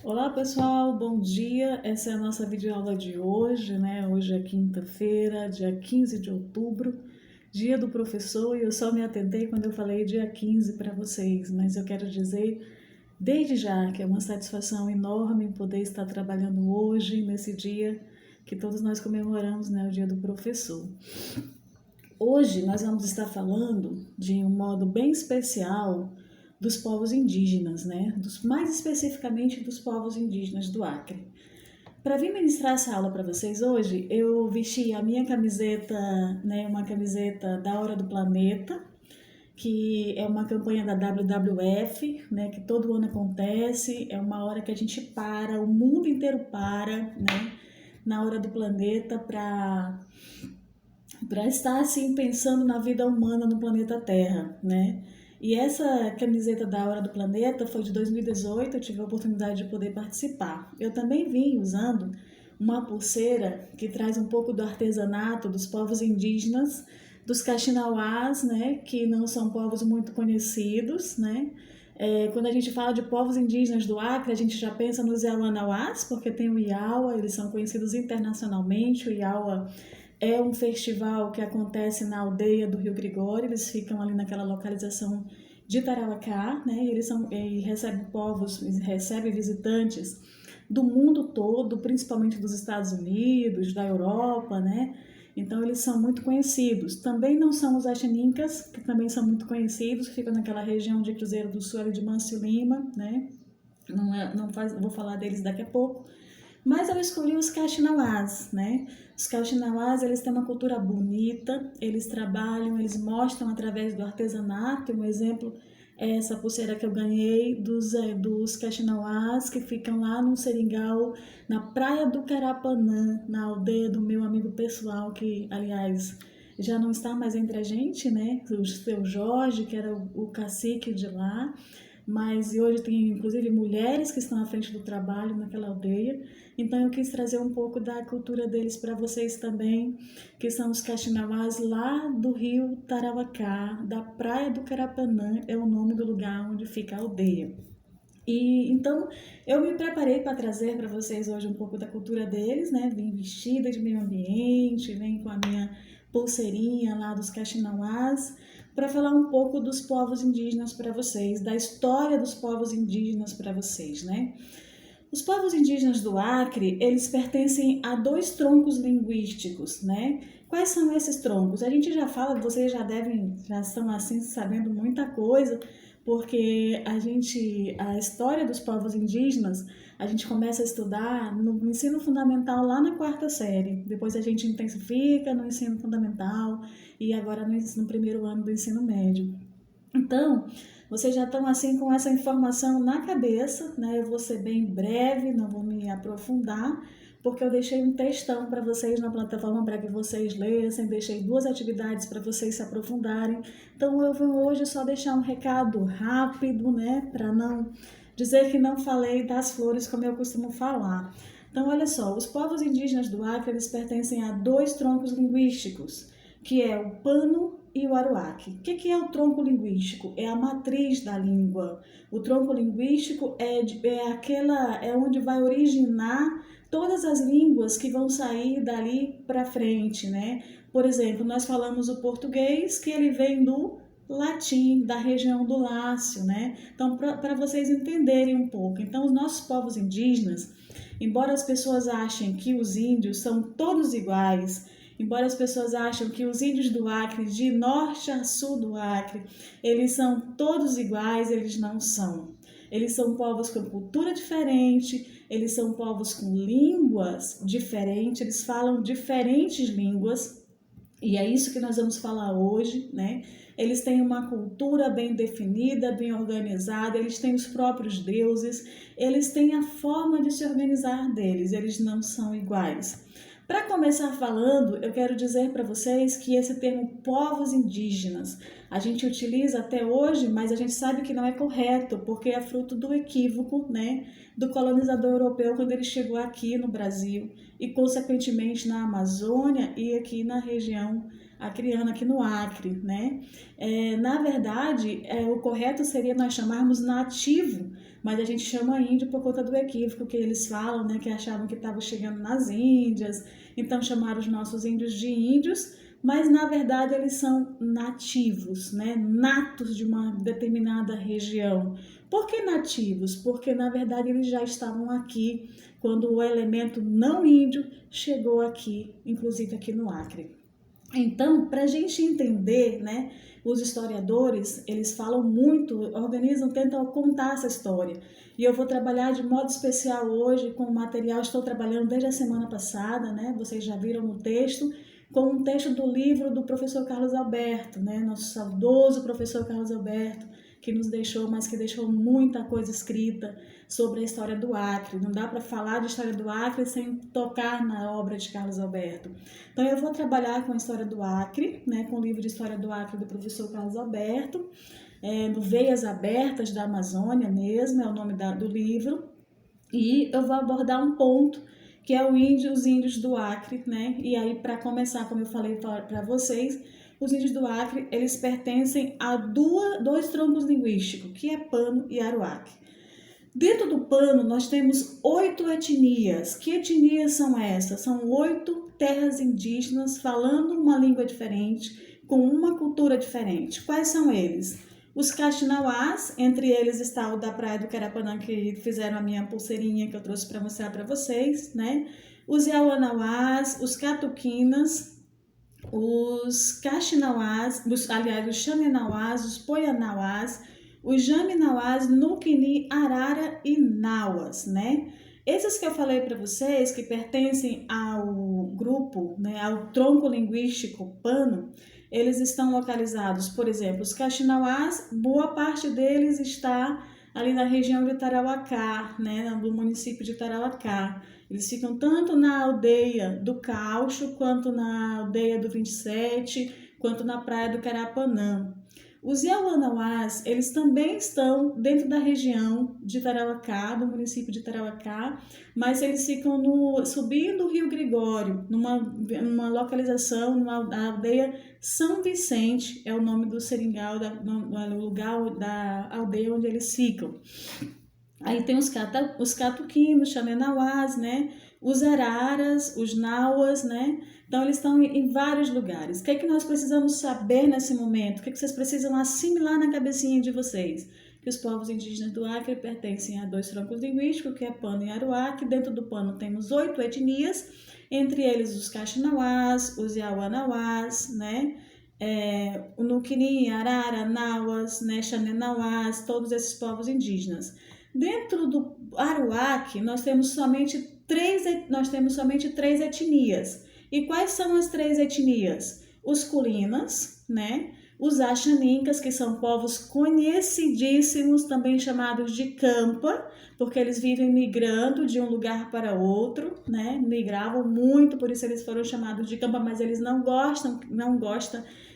Olá pessoal, bom dia. Essa é a nossa videoaula de hoje, né? Hoje é quinta-feira, dia 15 de outubro, dia do professor, e eu só me atentei quando eu falei dia 15 para vocês, mas eu quero dizer desde já que é uma satisfação enorme poder estar trabalhando hoje, nesse dia que todos nós comemoramos, né? O dia do professor. Hoje nós vamos estar falando de um modo bem especial dos povos indígenas, né? Mais especificamente dos povos indígenas do Acre. Para vir ministrar essa aula para vocês hoje, eu vesti a minha camiseta, né, uma camiseta da Hora do Planeta, que é uma campanha da WWF, né, que todo ano acontece, é uma hora que a gente para, o mundo inteiro para, né, na Hora do Planeta para estar assim pensando na vida humana no planeta Terra, né? E essa camiseta da Hora do Planeta foi de 2018, eu tive a oportunidade de poder participar. Eu também vim usando uma pulseira que traz um pouco do artesanato dos povos indígenas, dos Kaxinawás, né, que não são povos muito conhecidos, né? Quando a gente fala de povos indígenas do Acre, a gente já pensa nos Yawanawás, porque tem o Iawa, eles são conhecidos internacionalmente. O Iawa é um festival que acontece na aldeia do Rio Gregório, eles ficam ali naquela localização de Tarauacá, né? E recebem povos, recebem visitantes do mundo todo, principalmente dos Estados Unidos, da Europa, né? Então eles são muito conhecidos. Também não são os Axenincas, que também são muito conhecidos, que ficam naquela região de Cruzeiro do Sul, ali de Mâncio Lima, né? Vou falar deles daqui a pouco. Mas eu escolhi os Kaxinawás, né? Os Kaxinawás, eles têm uma cultura bonita, eles trabalham, eles mostram através do artesanato. Um exemplo é essa pulseira que eu ganhei dos Kaxinawás, que ficam lá no Seringal, na praia do Carapanã, na aldeia do meu amigo pessoal, que, aliás, já não está mais entre a gente, né? O seu Jorge, que era o cacique de lá, mas hoje tem inclusive mulheres que estão à frente do trabalho naquela aldeia. Então eu quis trazer um pouco da cultura deles para vocês também, que são os Kaxinawás lá do rio Tarauacá, da praia do Carapanã, é o nome do lugar onde fica a aldeia. E então eu me preparei para trazer para vocês hoje um pouco da cultura deles, né? Vim vestida de meio ambiente, vem com a minha pulseirinha lá dos Kaxinawás, para falar um pouco dos povos indígenas para vocês, da história dos povos indígenas para vocês, né? Os povos indígenas do Acre, eles pertencem a dois troncos linguísticos, né? Quais são esses troncos? A gente já fala, vocês já estão assim sabendo muita coisa, porque a história dos povos indígenas, a gente começa a estudar no ensino fundamental lá na quarta série. Depois a gente intensifica no ensino fundamental e agora no primeiro ano do ensino médio. Então, vocês já estão assim com essa informação na cabeça, né? Eu vou ser bem breve, não vou me aprofundar, porque eu deixei um textão para vocês na plataforma para que vocês lessem, deixei duas atividades para vocês se aprofundarem. Então, eu vou hoje só deixar um recado rápido, né? Para não dizer que não falei das flores como eu costumo falar. Então, olha só, os povos indígenas do Acre, eles pertencem a dois troncos linguísticos, que é o Pano e o Aruaque. O que é o tronco linguístico? É a matriz da língua. O tronco linguístico é onde vai originar todas as línguas que vão sair dali para frente, né? Por exemplo, nós falamos o português, que ele vem do latim, da região do Lácio, né? Então, para vocês entenderem um pouco. Então, os nossos povos indígenas, embora as pessoas achem que os índios são todos iguais, embora as pessoas achem que os índios do Acre, de norte a sul do Acre, eles são todos iguais, eles não são. Eles são povos com cultura diferente, eles são povos com línguas diferentes, eles falam diferentes línguas, e é isso que nós vamos falar hoje, né? Eles têm uma cultura bem definida, bem organizada, eles têm os próprios deuses, eles têm a forma de se organizar deles, eles não são iguais. Para começar falando, eu quero dizer para vocês que esse termo povos indígenas, a gente utiliza até hoje, mas a gente sabe que não é correto, porque é fruto do equívoco, né, do colonizador europeu quando ele chegou aqui no Brasil e, consequentemente, na Amazônia e aqui na região acriana aqui no Acre, né? Na verdade, o correto seria nós chamarmos nativo, mas a gente chama índio por conta do equívoco que eles falam, né? Que achavam que estavam chegando nas Índias, então chamaram os nossos índios de índios, mas na verdade eles são nativos, né? Natos de uma determinada região. Por que nativos? Porque na verdade eles já estavam aqui quando o elemento não índio chegou aqui, inclusive aqui no Acre. Então, para a gente entender, né, os historiadores, eles falam muito, organizam, tentam contar essa história. E eu vou trabalhar de modo especial hoje com o material, estou trabalhando desde a semana passada, né, vocês já viram no texto, com um texto do livro do professor Carlos Alberto, né, nosso saudoso professor Carlos Alberto, que nos deixou, mas que deixou muita coisa escrita sobre a história do Acre. Não dá para falar de história do Acre sem tocar na obra de Carlos Alberto. Então eu vou trabalhar com a história do Acre, né, com o livro de história do Acre do professor Carlos Alberto, no Veias Abertas da Amazônia mesmo, é o nome do livro, e eu vou abordar um ponto que é os índios do Acre, né? E aí, para começar, como eu falei para vocês, os índios do Acre, eles pertencem a dois troncos linguísticos, que é Pano e Aruac. Dentro do Pano, nós temos 8 etnias. Que etnias são essas? São 8 terras indígenas falando uma língua diferente, com uma cultura diferente. Quais são eles? Os Caxinauás, entre eles está o da Praia do Querapanã, que fizeram a minha pulseirinha que eu trouxe para mostrar para vocês, né? Os Yauanauás, os Catuquinas, os Caxinauás, aliás, os Xanenauás, os Poianauás, os Jaminauás, Nuquini, Arara e Nauas, né? Esses que eu falei para vocês, que pertencem ao grupo, né, ao tronco linguístico Pano, eles estão localizados, por exemplo, os Caxinauás, boa parte deles está ali na região de Tarauacá, né, do município de Tarauacá. Eles ficam tanto na aldeia do Caucho, quanto na aldeia do 27, quanto na praia do Carapanã. Os Yauanauás, eles também estão dentro da região de Tarauacá, do município de Tarauacá, mas eles ficam subindo o Rio Gregório, numa localização, numa aldeia São Vicente, é o nome do seringal, no lugar da aldeia onde eles ficam. Aí tem os catuquinos, xanenauás, né? Os araras, os nauas, né? Então, eles estão em vários lugares. O que é que nós precisamos saber nesse momento? O que é que vocês precisam assimilar na cabecinha de vocês? Que os povos indígenas do Acre pertencem a 2 troncos linguísticos, que é Pano e Aruac. Dentro do Pano temos 8 etnias, entre eles os Caxinauás, os Yauanauás, né? O Nuquini, Arara, Nauas, né? Xanenauás, todos esses povos indígenas. Dentro do Aruac, nós temos somente 3 etnias. E quais são as 3 etnias? Os Culinas, né? Os Axanincas, que são povos conhecidíssimos, também chamados de Campa, porque eles vivem migrando de um lugar para outro, né? Migravam muito, por isso eles foram chamados de Campa, mas eles não gostam,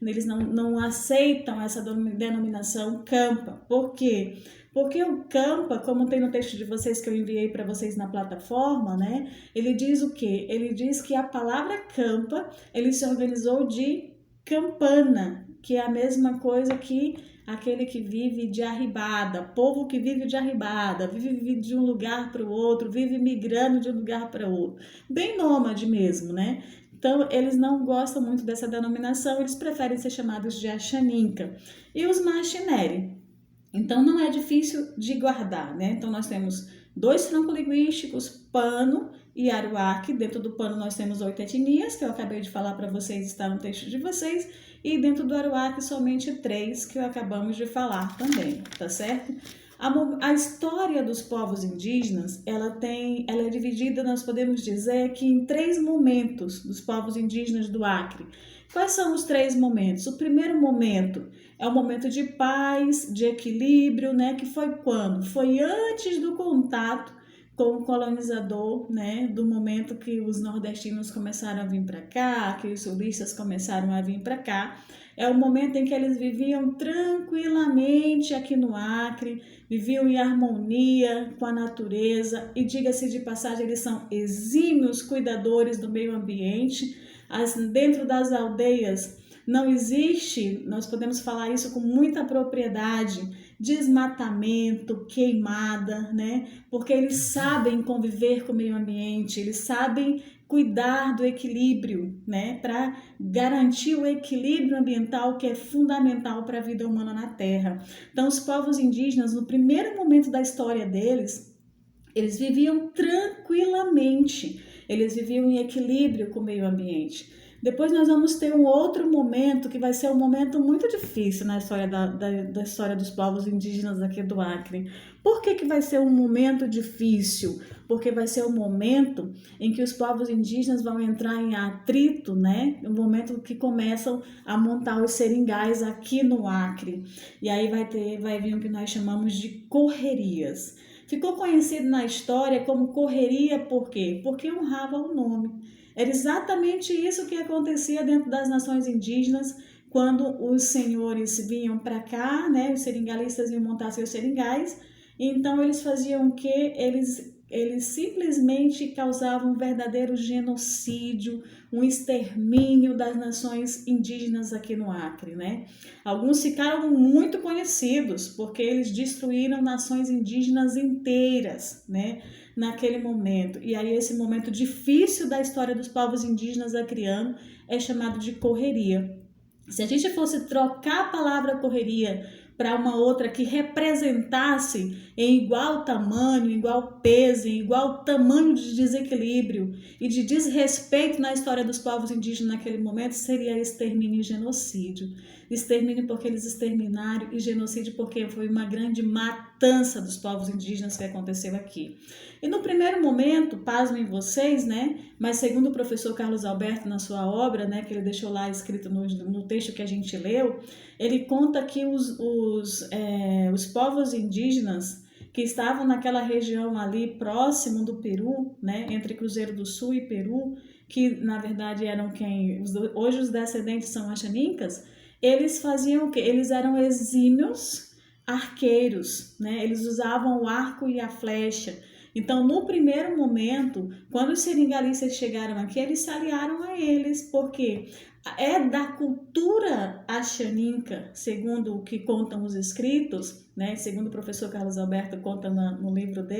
eles não aceitam essa denominação Campa. Por quê? Porque o Campa, como tem no texto de vocês que eu enviei para vocês na plataforma, né? Ele diz o quê? Ele diz que a palavra Campa, ele se organizou de campana, que é a mesma coisa que aquele que vive de arribada, povo que vive de arribada, vive de um lugar para o outro, vive migrando de um lugar para o outro. Bem nômade mesmo, né? Então, eles não gostam muito dessa denominação, eles preferem ser chamados de Axaninca. E os Machineri. Então, não é difícil de guardar, né? Então, nós temos 2 troncos linguísticos, Pano e Aruac. Dentro do Pano, nós temos 8 etnias, que eu acabei de falar para vocês, está no texto de vocês. E dentro do Aruac, somente 3, que acabamos de falar também, tá certo? A história dos povos indígenas, ela é dividida, nós podemos dizer, que em 3 momentos dos povos indígenas do Acre. Quais são os 3 momentos? O primeiro momento é o momento de paz, de equilíbrio, né? Que foi quando? Foi antes do contato com o colonizador, né? Do momento que os nordestinos começaram a vir para cá, que os sulistas começaram a vir para cá. É o momento em que eles viviam tranquilamente aqui no Acre, viviam em harmonia com a natureza e, diga-se de passagem, eles são exímios cuidadores do meio ambiente. Dentro das aldeias não existe, nós podemos falar isso com muita propriedade, desmatamento, queimada, né? Porque eles sabem conviver com o meio ambiente, eles sabem cuidar do equilíbrio, né? Para garantir o equilíbrio ambiental que é fundamental para a vida humana na Terra. Então, os povos indígenas, no primeiro momento da história deles, eles viviam tranquilamente, eles viviam em equilíbrio com o meio ambiente. Depois nós vamos ter um outro momento que vai ser um momento muito difícil na história da história dos povos indígenas aqui do Acre. Por que vai ser um momento difícil? Porque vai ser um momento em que os povos indígenas vão entrar em atrito, né? Um momento que começam a montar os seringais aqui no Acre. E aí vai vir o que nós chamamos de correrias. Ficou conhecido na história como correria por quê? Porque honrava o nome. Era exatamente isso que acontecia dentro das nações indígenas quando os senhores vinham para cá, né? Os seringalistas iam montar seus seringais. Então eles faziam o quê? Eles simplesmente causavam um verdadeiro genocídio, um extermínio das nações indígenas aqui no Acre, né? Alguns ficaram muito conhecidos porque eles destruíram nações indígenas inteiras, né? Naquele momento. E aí esse momento difícil da história dos povos indígenas acreano é chamado de correria. Se a gente fosse trocar a palavra correria para uma outra que representasse em igual tamanho, igual peso, em igual tamanho de desequilíbrio e de desrespeito na história dos povos indígenas naquele momento, seria extermínio e genocídio. Extermínio porque eles exterminaram e genocídio porque foi uma grande matança dos povos indígenas que aconteceu aqui. E no primeiro momento, pasmem vocês, né? Mas segundo o professor Carlos Alberto na sua obra, né, que ele deixou lá escrito no texto que a gente leu, ele conta que os povos indígenas que estavam naquela região ali próximo do Peru, né, entre Cruzeiro do Sul e Peru, que na verdade eram hoje os descendentes são axanincas, eles faziam o quê? Eles eram exímios arqueiros, né? Eles usavam o arco e a flecha. Então, no primeiro momento, quando os seringalistas chegaram aqui, eles se aliaram a eles, porque é da cultura axaninca, segundo o que contam os escritos, né? Segundo o professor Carlos Alberto conta no livro dele,